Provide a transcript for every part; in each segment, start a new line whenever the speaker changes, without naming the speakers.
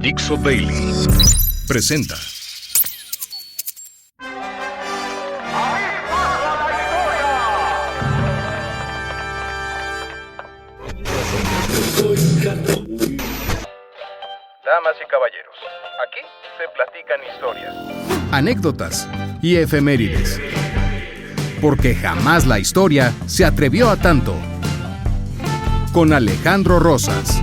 Dixo Daily presenta.
Damas y caballeros, aquí se platican historias,
Anécdotas y efemérides. Porque jamás la historia se atrevió a tanto. Con Alejandro Rosas.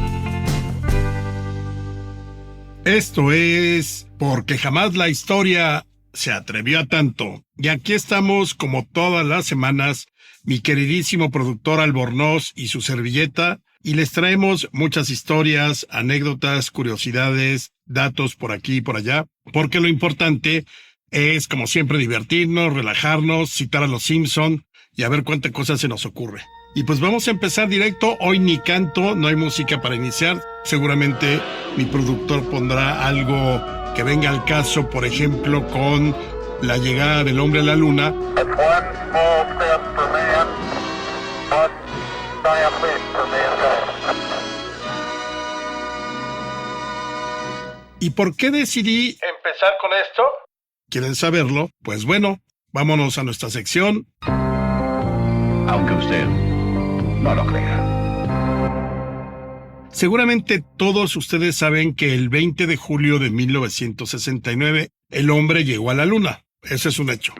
Esto es Porque jamás la historia se atrevió a tanto. Y aquí estamos, como todas las semanas, mi queridísimo productor Albornoz y su servilleta, y les traemos muchas historias, anécdotas, curiosidades, datos por aquí y por allá, porque lo importante es, como siempre, divertirnos, relajarnos, citar a los Simpson y a ver cuánta cosa se nos ocurre. Y pues vamos a empezar directo. Hoy ni canto, no hay música para iniciar. Seguramente mi productor pondrá algo que venga al caso, por ejemplo, con la llegada del hombre a la luna. ¿Y por qué decidí empezar con esto? ¿Quieren saberlo? Pues bueno, vámonos a nuestra sección.
Aunque usted no lo crea.
Seguramente todos ustedes saben que el 20 de julio de 1969 el hombre llegó a la luna. Eso es un hecho.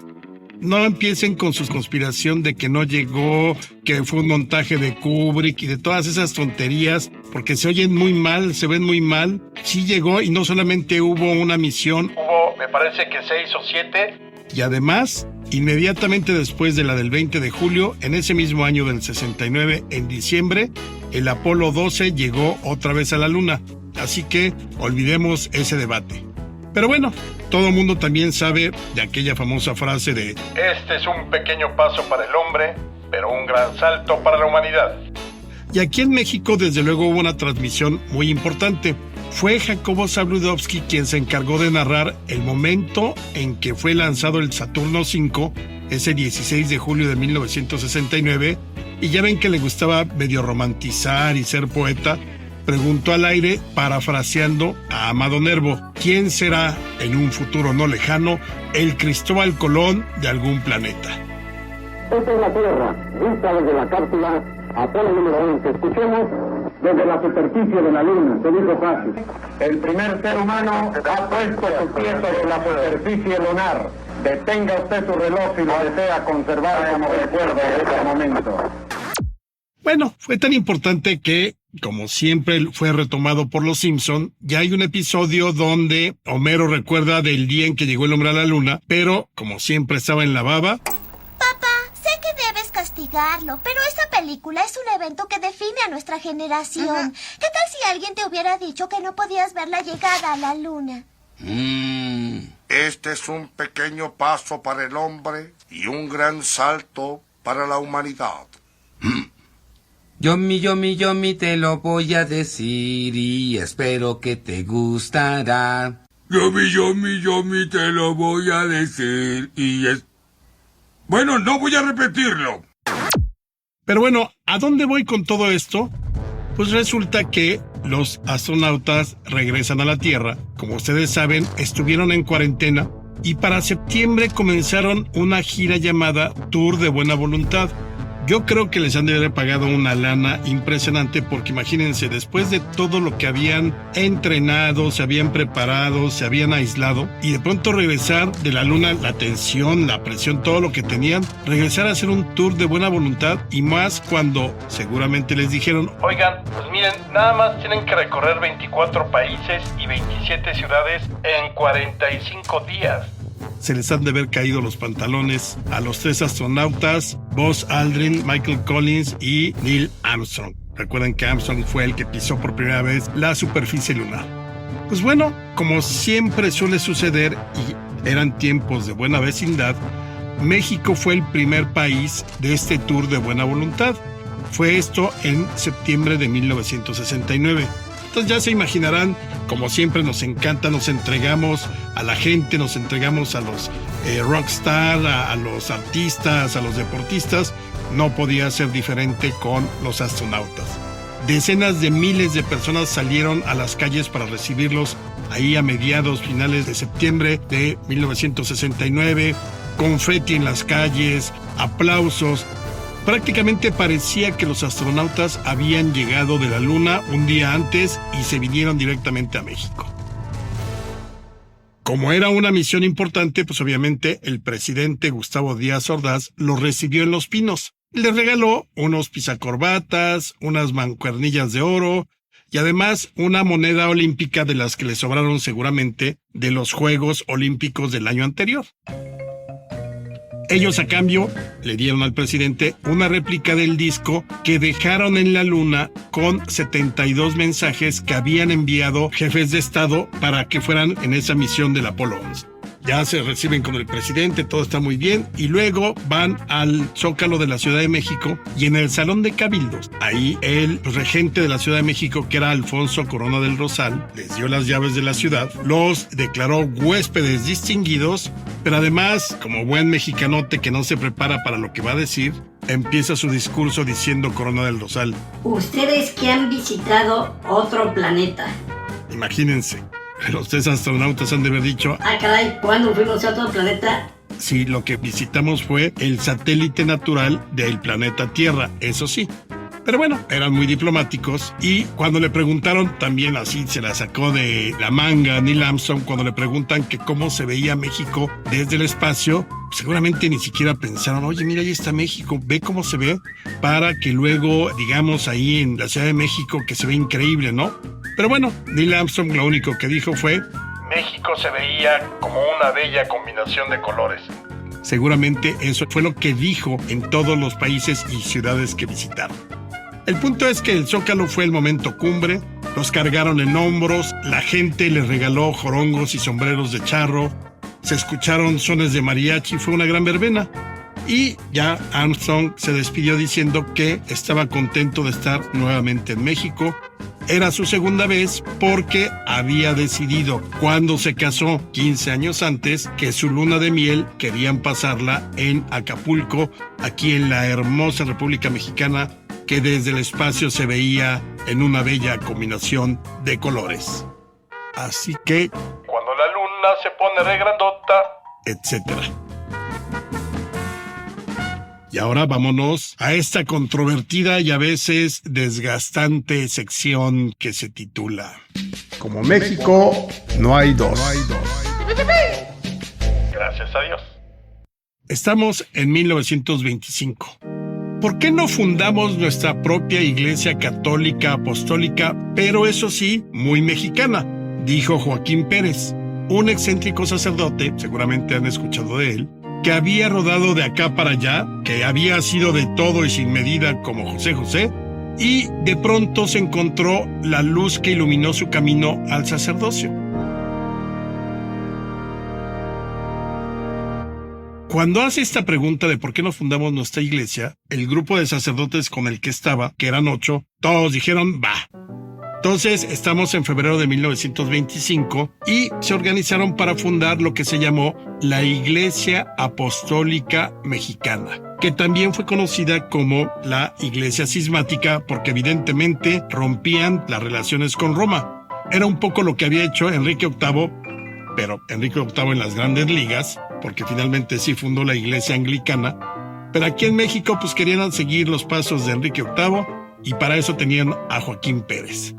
No empiecen con su conspiración de que no llegó, que fue un montaje de Kubrick y de todas esas tonterías, porque se oyen muy mal, se ven muy mal. Sí llegó, y no solamente hubo una misión, hubo, me parece que 6 o 7. Y además, inmediatamente después de la del 20 de julio, en ese mismo año del 69, en diciembre, el Apolo 12 llegó otra vez a la luna. Así que olvidemos ese debate. Pero bueno, todo el mundo también sabe de aquella famosa frase de "Este es un pequeño paso para el hombre, pero un gran salto para la humanidad". Y aquí en México, desde luego, hubo una transmisión muy importante. Fue Jacobo Zabludovsky quien se encargó de narrar el momento en que fue lanzado el Saturno V, ese 16 de julio de 1969, y ya ven que le gustaba medio romantizar y ser poeta. Preguntó al aire, parafraseando a Amado Nervo, ¿quién será en un futuro no lejano el Cristóbal Colón de algún planeta?
Esta es la Tierra, vista desde la cápsula Apolo número 11. Escuchemos desde la superficie de la Luna. Se dijo fácil. El primer ser humano ha puesto su pie sobre la superficie lunar. Detenga usted su reloj si lo desea conservar como recuerdo de ese momento.
Bueno, fue tan importante que, como siempre fue retomado por los Simpson, ya hay un episodio donde Homero recuerda del día en que llegó el hombre a la luna, pero como siempre estaba en la baba.
Papá, sé que debes castigarlo, pero esta película es un evento que define a nuestra generación. ¿Qué tal si alguien te hubiera dicho que no podías ver la llegada a la luna?
Este es un pequeño paso para el hombre y un gran salto para la humanidad.
Yomi, te lo voy a decir y espero que te gustará.
Yomi, te lo voy a decir y es... Bueno, no voy a repetirlo.
Pero bueno, ¿a dónde voy con todo esto? Pues resulta que los astronautas regresan a la Tierra. Como ustedes saben, estuvieron en cuarentena y para septiembre comenzaron una gira llamada Tour de Buena Voluntad. Yo creo que les han de haber pagado una lana impresionante porque imagínense, después de todo lo que habían entrenado, se habían preparado, se habían aislado y de pronto regresar de la luna, la tensión, la presión, todo lo que tenían, regresar a hacer un tour de buena voluntad y más cuando seguramente les dijeron, oigan, pues miren, nada más tienen que recorrer 24 países y 27 ciudades en 45 días. Se les han de haber caído los pantalones a los 3 astronautas, Buzz Aldrin, Michael Collins y Neil Armstrong. Recuerden que Armstrong fue el que pisó por primera vez la superficie lunar. Pues bueno, como siempre suele suceder, y eran tiempos de buena vecindad, México fue el primer país de este tour de buena voluntad. Fue esto en septiembre de 1969. Entonces ya se imaginarán, como siempre nos encanta, nos entregamos a la gente, nos entregamos a los rockstar, a los artistas, a los deportistas. No podía ser diferente con los astronautas. Decenas de miles de personas salieron a las calles para recibirlos ahí a finales de septiembre de 1969, confeti en las calles, aplausos. Prácticamente parecía que los astronautas habían llegado de la Luna un día antes y se vinieron directamente a México. Como era una misión importante, pues obviamente el presidente Gustavo Díaz Ordaz los recibió en Los Pinos. Les regaló unos pisacorbatas, unas mancuernillas de oro y además una moneda olímpica de las que le sobraron seguramente de los Juegos Olímpicos del año anterior. Ellos a cambio le dieron al presidente una réplica del disco que dejaron en la Luna con 72 mensajes que habían enviado jefes de Estado para que fueran en esa misión del Apolo 11. Ya se reciben con el presidente, todo está muy bien, y luego van al Zócalo de la Ciudad de México y en el Salón de Cabildos, ahí el regente de la Ciudad de México, que era Alfonso Corona del Rosal, les dio las llaves de la ciudad, los declaró huéspedes distinguidos, pero además, como buen mexicanote que no se prepara para lo que va a decir, empieza su discurso diciendo Corona del Rosal:
ustedes que han visitado otro planeta.
Imagínense. Los tres astronautas han de haber dicho:
ah, caray, ¿cuándo fuimos a otro planeta?
Sí, lo que visitamos fue el satélite natural del planeta Tierra, eso sí. Pero bueno, eran muy diplomáticos y cuando le preguntaron, también así se la sacó de la manga Neil Armstrong, cuando le preguntan que cómo se veía México desde el espacio, seguramente ni siquiera pensaron: oye, mira, ahí está México, ve cómo se ve, para que luego digamos ahí en la Ciudad de México que se ve increíble, ¿no? Pero bueno, Neil Armstrong lo único que dijo fue:
México se veía como una bella combinación de colores.
Seguramente eso fue lo que dijo en todos los países y ciudades que visitaron. El punto es que el Zócalo fue el momento cumbre, los cargaron en hombros, la gente les regaló jorongos y sombreros de charro, se escucharon sones de mariachi, fue una gran verbena. Y ya Armstrong se despidió diciendo que estaba contento de estar nuevamente en México. Era su segunda vez porque había decidido, cuando se casó 15 años antes, que su luna de miel querían pasarla en Acapulco, aquí en la hermosa República Mexicana, que desde el espacio se veía en una bella combinación de colores. Así que,
cuando la luna se pone re grandota,
etcétera. Y ahora vámonos a esta controvertida y a veces desgastante sección que se titula: Como México, no hay dos.
Gracias a Dios.
Estamos en 1925. ¿Por qué no fundamos nuestra propia Iglesia Católica Apostólica, pero eso sí, muy mexicana? Dijo Joaquín Pérez, un excéntrico sacerdote, seguramente han escuchado de él, que había rodado de acá para allá, que había sido de todo y sin medida como José José, y de pronto se encontró la luz que iluminó su camino al sacerdocio. Cuando hace esta pregunta de por qué no fundamos nuestra iglesia, el grupo de sacerdotes con el que estaba, que eran 8, todos dijeron va. Entonces estamos en febrero de 1925 y se organizaron para fundar lo que se llamó la Iglesia Apostólica Mexicana, que también fue conocida como la Iglesia Cismática porque evidentemente rompían las relaciones con Roma. Era un poco lo que había hecho Enrique VIII, pero Enrique VIII en las grandes ligas, porque finalmente sí fundó la Iglesia Anglicana. Pero aquí en México pues querían seguir los pasos de Enrique VIII y para eso tenían a Joaquín Pérez.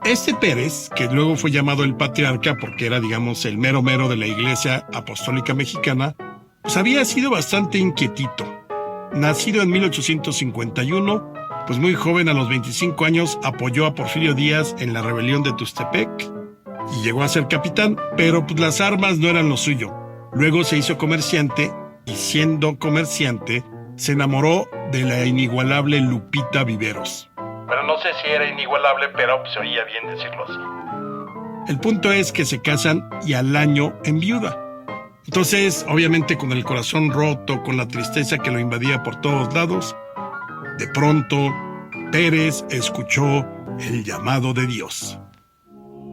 Este Pérez, que luego fue llamado el patriarca porque era, digamos, el mero mero de la Iglesia Apostólica Mexicana, pues había sido bastante inquietito. Nacido en 1851, pues muy joven, a los 25 años, apoyó a Porfirio Díaz en la rebelión de Tustepec y llegó a ser capitán, pero pues las armas no eran lo suyo. Luego se hizo comerciante y siendo comerciante se enamoró de la inigualable Lupita Viveros.
Pero no sé si era inigualable, pero se oía bien decirlo así.
El punto es que se casan y al año enviuda. Entonces, obviamente con el corazón roto, con la tristeza que lo invadía por todos lados, de pronto Pérez escuchó el llamado de Dios.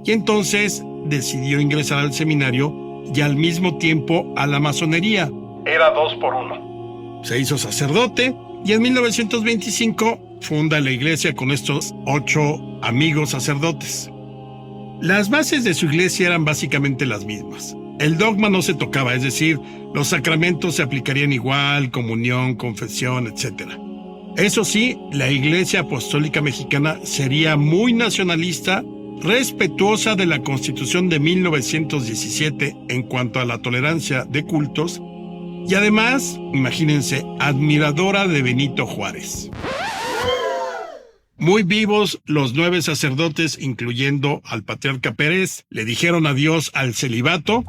Y entonces decidió ingresar al seminario y al mismo tiempo a la masonería.
Era 2 por 1.
Se hizo sacerdote y en 1925 funda la iglesia con estos 8 amigos sacerdotes. Las bases de su iglesia eran básicamente las mismas. El dogma no se tocaba, es decir, los sacramentos se aplicarían igual, comunión, confesión, etc. Eso sí, la Iglesia Apostólica Mexicana sería muy nacionalista, respetuosa de la Constitución de 1917 en cuanto a la tolerancia de cultos, y además, imagínense, admiradora de Benito Juárez. Muy vivos, los 9 sacerdotes, incluyendo al patriarca Pérez, le dijeron adiós al celibato.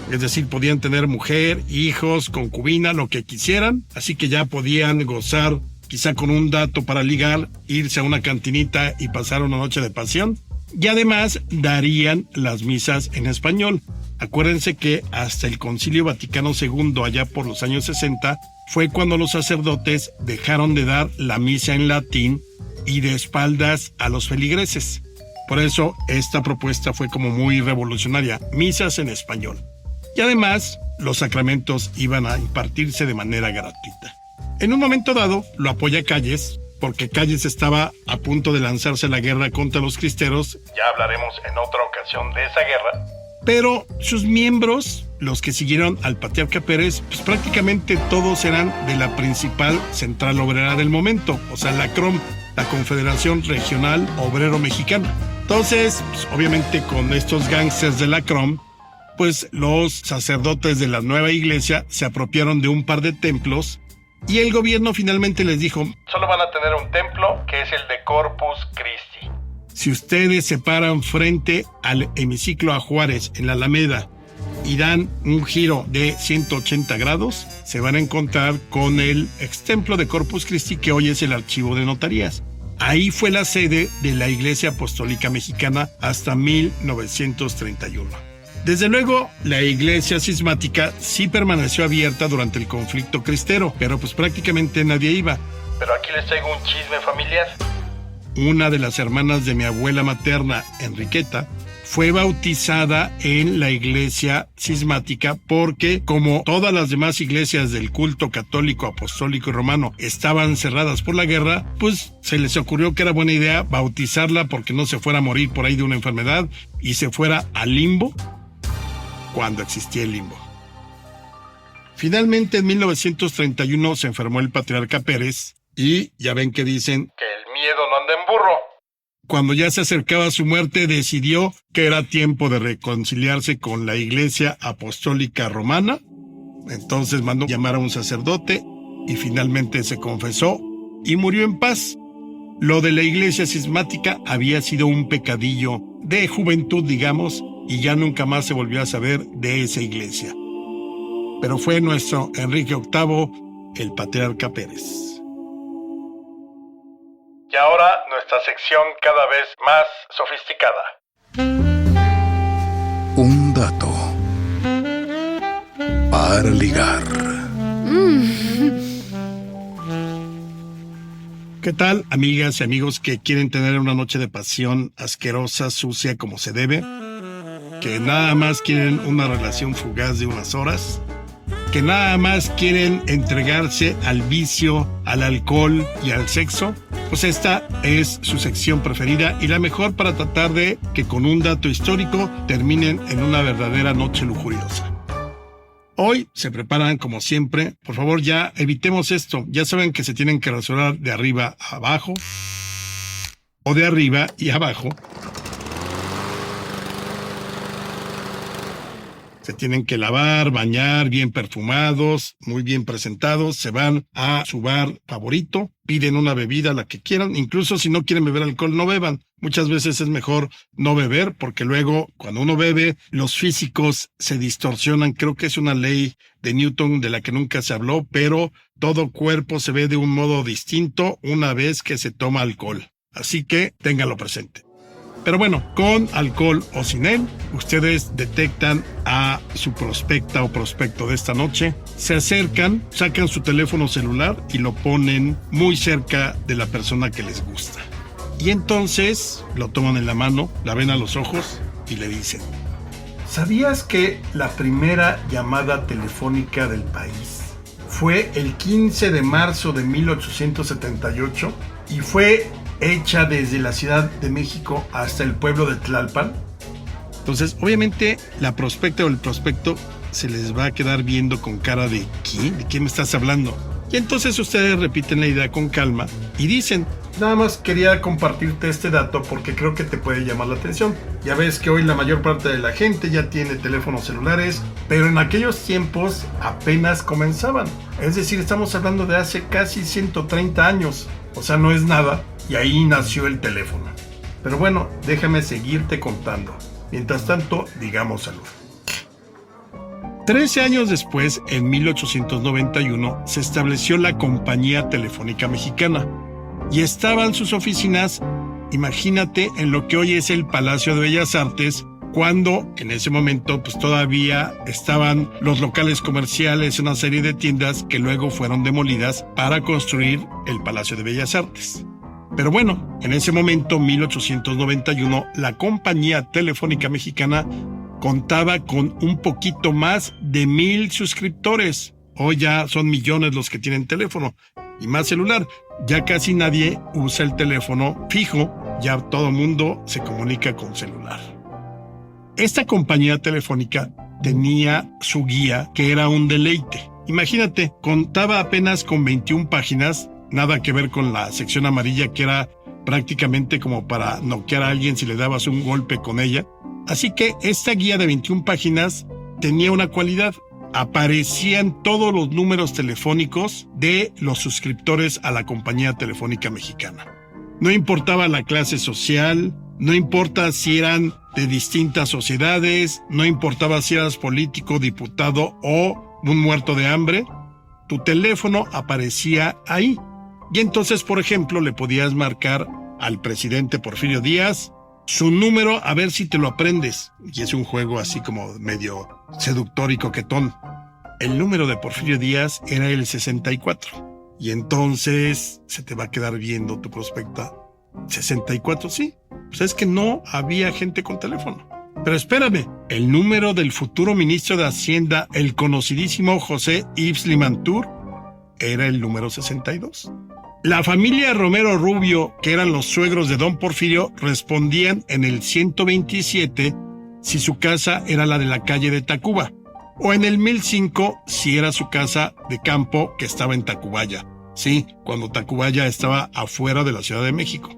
Es decir, podían tener mujer, hijos, concubina, lo que quisieran. Así que ya podían gozar, quizá con un dato para ligar, irse a una cantinita y pasar una noche de pasión. Y además darían las misas en español. Acuérdense que hasta el Concilio Vaticano II, allá por los años 60, fue cuando los sacerdotes dejaron de dar la misa en latín y de espaldas a los feligreses. Por eso esta propuesta fue como muy revolucionaria, misas en español. Y además, los sacramentos iban a impartirse de manera gratuita. En un momento dado, lo apoya Calles, porque Calles estaba a punto de lanzarse a la guerra contra los cristeros.
Ya hablaremos en otra ocasión de esa guerra.
Pero sus miembros, los que siguieron al patriarca Pérez, pues prácticamente todos eran de la principal central obrera del momento, o sea, la CROM, la Confederación Regional Obrero Mexicana. Entonces, pues, obviamente con estos gángsters de la CROM, pues los sacerdotes de la nueva iglesia se apropiaron de un par de templos y el gobierno finalmente les dijo:
solo van a tener un templo, que es el de Corpus Christi.
Si ustedes se paran frente al hemiciclo a Juárez en la Alameda y dan un giro de 180 grados, se van a encontrar con el extemplo de Corpus Christi, que hoy es el archivo de notarías. Ahí fue la sede de la Iglesia Apostólica Mexicana hasta 1931. Desde luego, la iglesia cismática sí permaneció abierta durante el conflicto cristero, pero pues prácticamente nadie iba.
Pero aquí les traigo un chisme familiar.
Una de las hermanas de mi abuela materna, Enriqueta, fue bautizada en la iglesia cismática porque, como todas las demás iglesias del culto católico, apostólico y romano estaban cerradas por la guerra, pues se les ocurrió que era buena idea bautizarla porque no se fuera a morir por ahí de una enfermedad y se fuera al limbo cuando existía el limbo. Finalmente, en 1931 se enfermó el patriarca Pérez y ya ven que dicen
que el miedo no anda en burro.
Cuando ya se acercaba su muerte, decidió que era tiempo de reconciliarse con la Iglesia Apostólica Romana. Entonces mandó llamar a un sacerdote y finalmente se confesó y murió en paz. Lo de la iglesia cismática había sido un pecadillo de juventud, digamos, y ya nunca más se volvió a saber de esa iglesia. Pero fue nuestro Enrique VIII, el patriarca Pérez.
Y ahora nuestra sección cada vez más sofisticada.
Un dato para ligar.
¿Qué tal, amigas y amigos que quieren tener una noche de pasión asquerosa, sucia, como se debe? Que nada más quieren una relación fugaz de unas horas, que nada más quieren entregarse al vicio, al alcohol y al sexo. Pues esta es su sección preferida y la mejor para tratar de que con un dato histórico terminen en una verdadera noche lujuriosa. Hoy se preparan como siempre. Por favor, ya evitemos esto. Ya saben que se tienen que rasurar de arriba a abajo o de arriba y abajo. Se tienen que lavar, bañar, bien perfumados, muy bien presentados. Se van a su bar favorito, piden una bebida, la que quieran. Incluso si no quieren beber alcohol, no beban. Muchas veces es mejor no beber porque luego, cuando uno bebe, los físicos se distorsionan. Creo que es una ley de Newton de la que nunca se habló, pero todo cuerpo se ve de un modo distinto una vez que se toma alcohol. Así que ténganlo presente. Pero bueno, con alcohol o sin él, ustedes detectan a su prospecta o prospecto de esta noche, se acercan, sacan su teléfono celular y lo ponen muy cerca de la persona que les gusta. Y entonces lo toman en la mano, la ven a los ojos y le dicen: ¿sabías que la primera llamada telefónica del país fue el 15 de marzo de 1878 y fue hecha desde la Ciudad de México hasta el pueblo de Tlalpan. Entonces, obviamente, la prospecta o el prospecto se les va a quedar viendo con cara de ¿qué? ¿De qué me estás hablando? Y entonces ustedes repiten la idea con calma y dicen, nada más quería compartirte este dato porque creo que te puede llamar la atención. Ya ves que hoy la mayor parte de la gente ya tiene teléfonos celulares, pero en aquellos tiempos apenas comenzaban. Es decir, estamos hablando de hace casi 130 años. O sea, no es nada. Y ahí nació el teléfono. Pero bueno, déjame seguirte contando. Mientras tanto, digamos salud. 13 años después, en 1891, se estableció la Compañía Telefónica Mexicana y estaban sus oficinas, imagínate, en lo que hoy es el Palacio de Bellas Artes, cuando en ese momento pues todavía estaban los locales comerciales, una serie de tiendas que luego fueron demolidas para construir el Palacio de Bellas Artes. Pero bueno, en ese momento, 1891, la Compañía Telefónica Mexicana contaba con un poquito más de 1,000 suscriptores. Hoy ya son millones los que tienen teléfono y más celular. Ya casi nadie usa el teléfono fijo, ya todo el mundo se comunica con celular. Esta compañía telefónica tenía su guía, que era un deleite. Imagínate, contaba apenas con 21 páginas, nada que ver con la sección amarilla, que era prácticamente como para noquear a alguien si le dabas un golpe con ella. Así que esta guía de 21 páginas tenía una cualidad. Aparecían todos los números telefónicos de los suscriptores a la Compañía Telefónica Mexicana. No importaba la clase social, no importa si eran de distintas sociedades, no importaba si eras político, diputado o un muerto de hambre, tu teléfono aparecía ahí. Y entonces, por ejemplo, le podías marcar al presidente Porfirio Díaz su número, a ver si te lo aprendes. Y es un juego así como medio seductor y coquetón. El número de Porfirio Díaz era el 64. Y entonces se te va a quedar viendo tu prospecta. 64, sí. Pues es que no había gente con teléfono. Pero espérame, el número del futuro ministro de Hacienda, el conocidísimo José Yves Limantour, era el número 62. La familia Romero Rubio, que eran los suegros de don Porfirio, respondían en el 127 si su casa era la de la calle de Tacuba, o en el 1005 si era su casa de campo que estaba en Tacubaya. Sí, cuando Tacubaya estaba afuera de la Ciudad de México.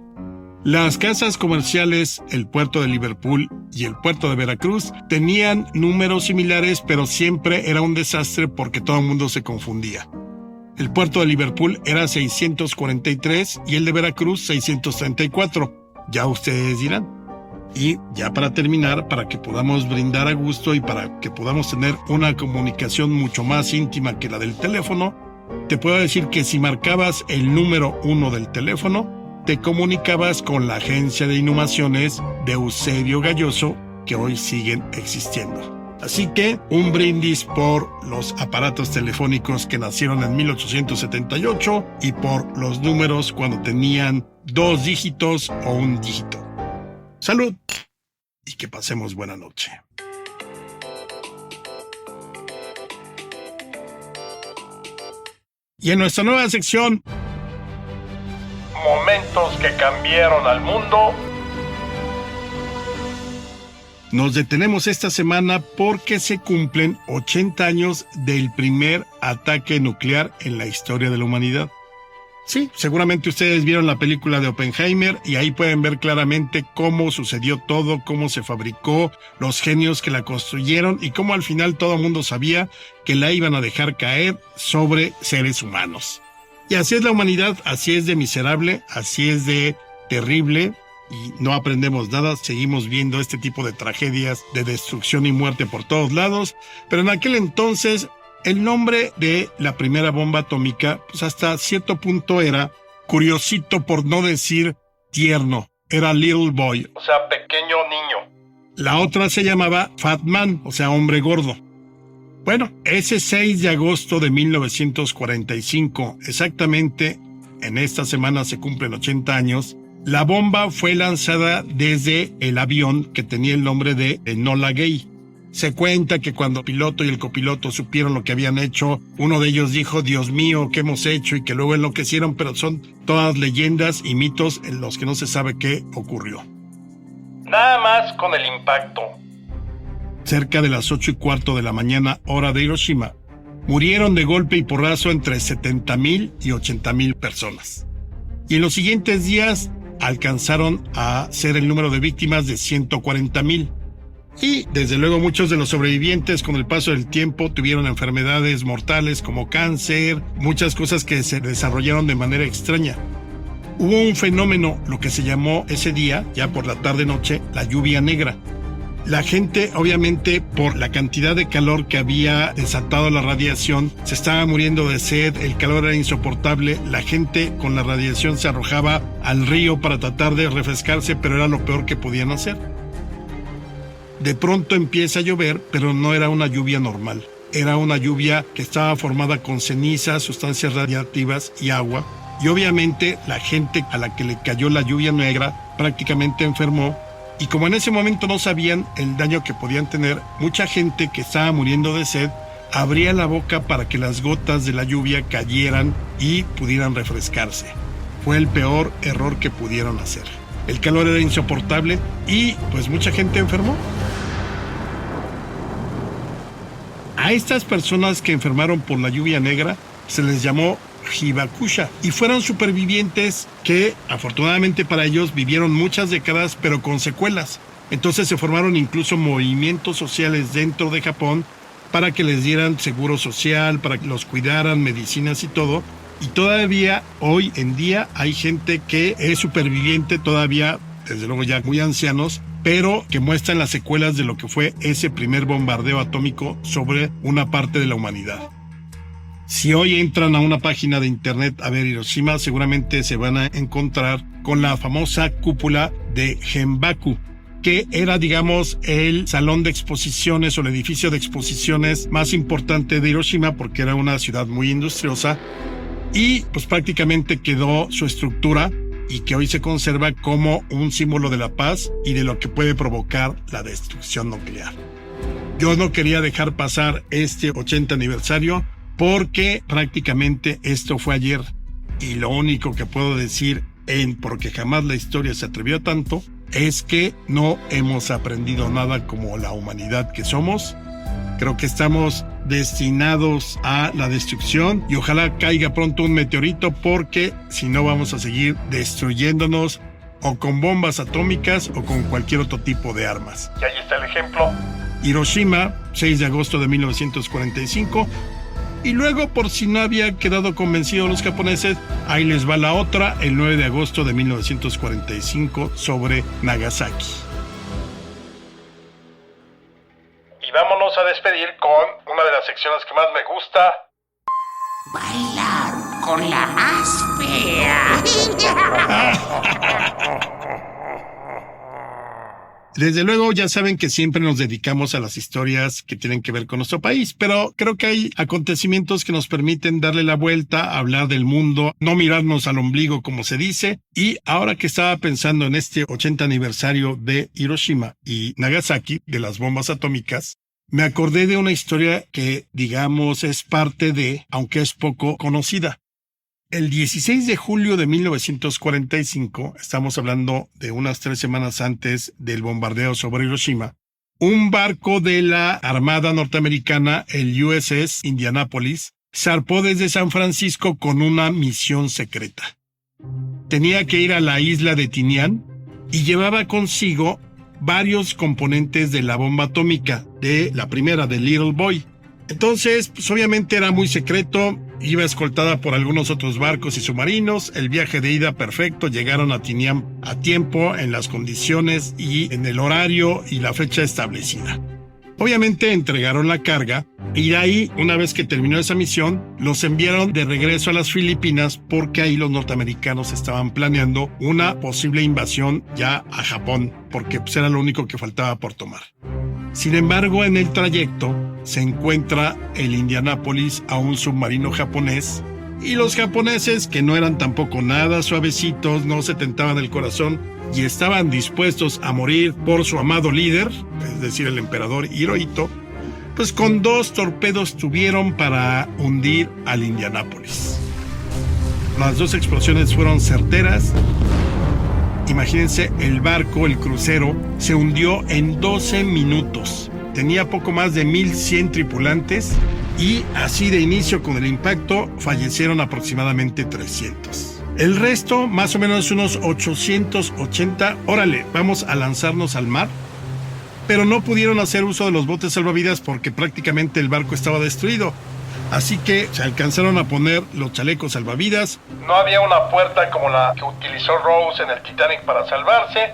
Las casas comerciales, el puerto de Liverpool y el puerto de Veracruz tenían números similares, pero siempre era un desastre porque todo el mundo se confundía. El puerto de Liverpool era 643 y el de Veracruz 634. Ya ustedes dirán. Y ya para terminar, para que podamos brindar a gusto y para que podamos tener una comunicación mucho más íntima que la del teléfono, te puedo decir que si marcabas el número 1 del teléfono, te comunicabas con la agencia de inhumaciones de Eusebio Galloso, que hoy siguen existiendo. Así que un brindis por los aparatos telefónicos que nacieron en 1878 y por los números cuando tenían 2 dígitos o 1 dígito. ¡Salud! Y que pasemos buena noche. Y en nuestra nueva sección,
Momentos que cambiaron al mundo,
nos detenemos esta semana porque se cumplen 80 años del primer ataque nuclear en la historia de la humanidad. Sí, seguramente ustedes vieron la película de Oppenheimer y ahí pueden ver claramente cómo sucedió todo, cómo se fabricó, los genios que la construyeron y cómo al final todo el mundo sabía que la iban a dejar caer sobre seres humanos. Y así es la humanidad, así es de miserable, así es de terrible. Y no aprendemos nada, seguimos viendo este tipo de tragedias de destrucción y muerte por todos lados, pero en aquel entonces el nombre de la primera bomba atómica, pues hasta cierto punto era curiosito, por no decir tierno, era Little Boy,
o sea, pequeño niño.
La otra se llamaba Fat Man, o sea, hombre gordo. Bueno, ese 6 de agosto de 1945, exactamente en esta semana se cumplen 80 años, la bomba fue lanzada desde el avión que tenía el nombre de Enola Gay. Se cuenta que cuando el piloto y el copiloto supieron lo que habían hecho, uno de ellos dijo, Dios mío, ¿qué hemos hecho? Y que luego enloquecieron, pero son todas leyendas y mitos en los que no se sabe qué ocurrió.
Nada más con el impacto.
Cerca de las 8:15 de la mañana, hora de Hiroshima, murieron de golpe y porrazo entre 70,000 y 80,000 personas. Y en los siguientes días alcanzaron a ser el número de víctimas de 140,000. Y desde luego muchos de los sobrevivientes con el paso del tiempo tuvieron enfermedades mortales como cáncer, muchas cosas que se desarrollaron de manera extraña. Hubo un fenómeno, lo que se llamó ese día, ya por la tarde-noche, la lluvia negra. La gente, obviamente, por la cantidad de calor que había desatado la radiación, se estaba muriendo de sed, el calor era insoportable, la gente con la radiación se arrojaba al río para tratar de refrescarse, pero era lo peor que podían hacer. De pronto empieza a llover, pero no era una lluvia normal. Era una lluvia que estaba formada con cenizas, sustancias radiactivas y agua. Y obviamente la gente a la que le cayó la lluvia negra prácticamente enfermó. Y como en ese momento no sabían el daño que podían tener, mucha gente que estaba muriendo de sed abría la boca para que las gotas de la lluvia cayeran y pudieran refrescarse. Fue el peor error que pudieron hacer. El calor era insoportable y pues mucha gente enfermó. A estas personas que enfermaron por la lluvia negra se les llamó Hibakusha y fueron supervivientes que afortunadamente para ellos vivieron muchas décadas pero con secuelas. Entonces se formaron incluso movimientos sociales dentro de Japón para que les dieran seguro social, para que los cuidaran, medicinas y todo. Y todavía hoy en día hay gente que es superviviente todavía, desde luego ya muy ancianos, pero que muestran las secuelas de lo que fue ese primer bombardeo atómico sobre una parte de la humanidad. Si hoy entran a una página de internet a ver Hiroshima, seguramente se van a encontrar con la famosa cúpula de Genbaku, que era, digamos, el salón de exposiciones o el edificio de exposiciones más importante de Hiroshima, porque era una ciudad muy industriosa, y pues prácticamente quedó su estructura y que hoy se conserva como un símbolo de la paz y de lo que puede provocar la destrucción nuclear. Yo no quería dejar pasar este 80 aniversario porque prácticamente esto fue ayer y lo único que puedo decir porque jamás la historia se atrevió a tanto es que no hemos aprendido nada como la humanidad que somos. Creo que estamos destinados a la destrucción y ojalá caiga pronto un meteorito porque si no vamos a seguir destruyéndonos o con bombas atómicas o con cualquier otro tipo de armas.
Y ahí está el ejemplo.
Hiroshima, 6 de agosto de 1945. Y luego, por si no había quedado convencidos los japoneses, ahí les va la otra, el 9 de agosto de 1945 sobre Nagasaki.
Y vámonos a despedir con una de las secciones que más me gusta.
Bailar con la más fea.
Desde luego ya saben que siempre nos dedicamos a las historias que tienen que ver con nuestro país, pero creo que hay acontecimientos que nos permiten darle la vuelta, hablar del mundo, no mirarnos al ombligo como se dice. Y ahora que estaba pensando en este 80 aniversario de Hiroshima y Nagasaki, de las bombas atómicas, me acordé de una historia que, digamos, es parte de, aunque es poco conocida. El 16 de julio de 1945, estamos hablando de unas 3 semanas antes del bombardeo sobre Hiroshima, un barco de la Armada norteamericana, el USS Indianapolis, zarpó desde San Francisco con una misión secreta. Tenía que ir a la isla de Tinian y llevaba consigo varios componentes de la bomba atómica, de la primera, de Little Boy. Entonces, pues obviamente era muy secreto, iba escoltada por algunos otros barcos y submarinos, el viaje de ida perfecto, llegaron a Tinian a tiempo, en las condiciones y en el horario y la fecha establecida. Obviamente entregaron la carga y de ahí, una vez que terminó esa misión, los enviaron de regreso a las Filipinas porque ahí los norteamericanos estaban planeando una posible invasión ya a Japón, porque pues era lo único que faltaba por tomar. Sin embargo, en el trayecto se encuentra el Indianapolis a un submarino japonés y los japoneses, que no eran tampoco nada suavecitos, no se tentaban el corazón, y estaban dispuestos a morir por su amado líder, es decir, el emperador Hirohito, pues con 2 torpedos tuvieron para hundir al Indianápolis. Las 2 explosiones fueron certeras. Imagínense, el barco, el crucero, se hundió en 12 minutos. Tenía poco más de 1,100 tripulantes y así de inicio con el impacto fallecieron aproximadamente 300. El resto, más o menos unos 880, órale, vamos a lanzarnos al mar. Pero no pudieron hacer uso de los botes salvavidas porque prácticamente el barco estaba destruido. Así que se alcanzaron a poner los chalecos salvavidas.
No había una puerta como la que utilizó Rose en el Titanic para salvarse.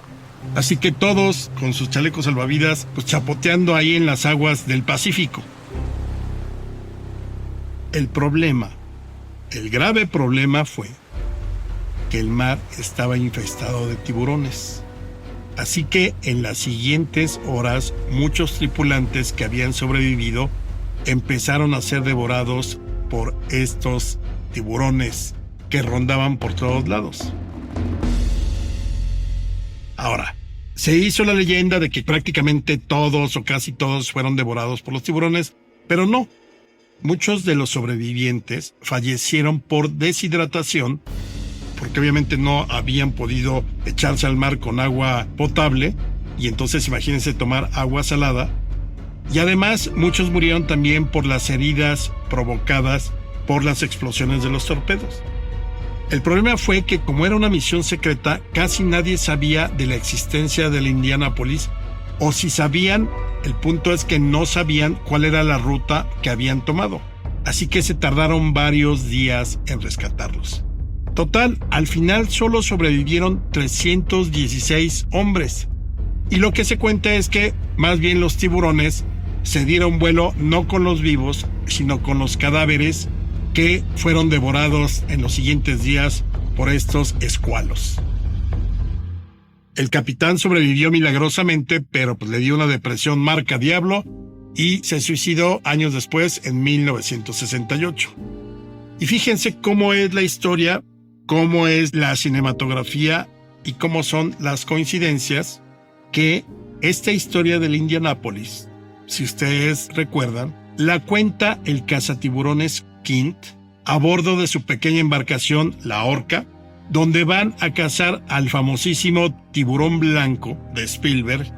Así que todos con sus chalecos salvavidas, pues chapoteando ahí en las aguas del Pacífico. El grave problema fue que el mar estaba infestado de tiburones. Así que en las siguientes horas, muchos tripulantes que habían sobrevivido empezaron a ser devorados por estos tiburones que rondaban por todos lados. Ahora, se hizo la leyenda de que prácticamente todos o casi todos fueron devorados por los tiburones, pero no. Muchos de los sobrevivientes fallecieron por deshidratación, porque obviamente no habían podido echarse al mar con agua potable, y entonces imagínense tomar agua salada. Y además muchos murieron también por las heridas provocadas por las explosiones de los torpedos. El problema fue que como era una misión secreta, casi nadie sabía de la existencia del Indianápolis, o si sabían, el punto es que no sabían cuál era la ruta que habían tomado. Así que se tardaron varios días en rescatarlos. Total, al final solo sobrevivieron 316 hombres. Y lo que se cuenta es que más bien los tiburones se dieron vuelo no con los vivos, sino con los cadáveres que fueron devorados en los siguientes días por estos escualos. El capitán sobrevivió milagrosamente, pero pues le dio una depresión marca diablo y se suicidó años después, en 1968. Y fíjense cómo es la historia, cómo es la cinematografía y cómo son las coincidencias que esta historia del Indianápolis, si ustedes recuerdan, la cuenta el cazatiburones Quint a bordo de su pequeña embarcación, la Orca, donde van a cazar al famosísimo tiburón blanco de Spielberg,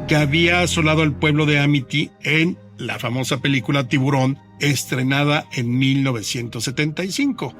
que había asolado el pueblo de Amity en la famosa película Tiburón, estrenada en 1975.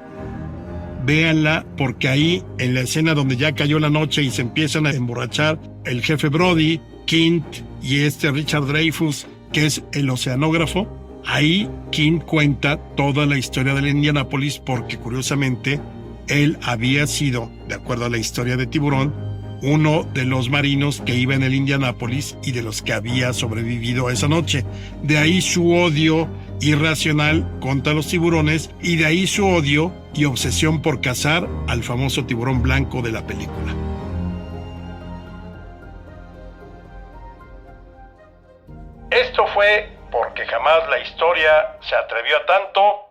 Véanla, porque ahí, en la escena donde ya cayó la noche y se empiezan a emborrachar el jefe Brody, Quint y Richard Dreyfuss, que es el oceanógrafo, ahí Quint cuenta toda la historia del Indianápolis, porque curiosamente él había sido, de acuerdo a la historia de Tiburón, uno de los marinos que iba en el Indianápolis y de los que había sobrevivido esa noche. De ahí su odio irracional contra los tiburones y de ahí su odio y obsesión por cazar al famoso tiburón blanco de la película.
Esto fue Porque Jamás la Historia se atrevió a tanto.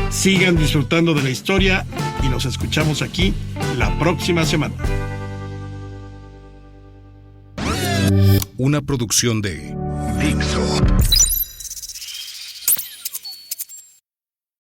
Sigan disfrutando de la historia y nos escuchamos aquí la próxima semana.
Una producción de
Dixo.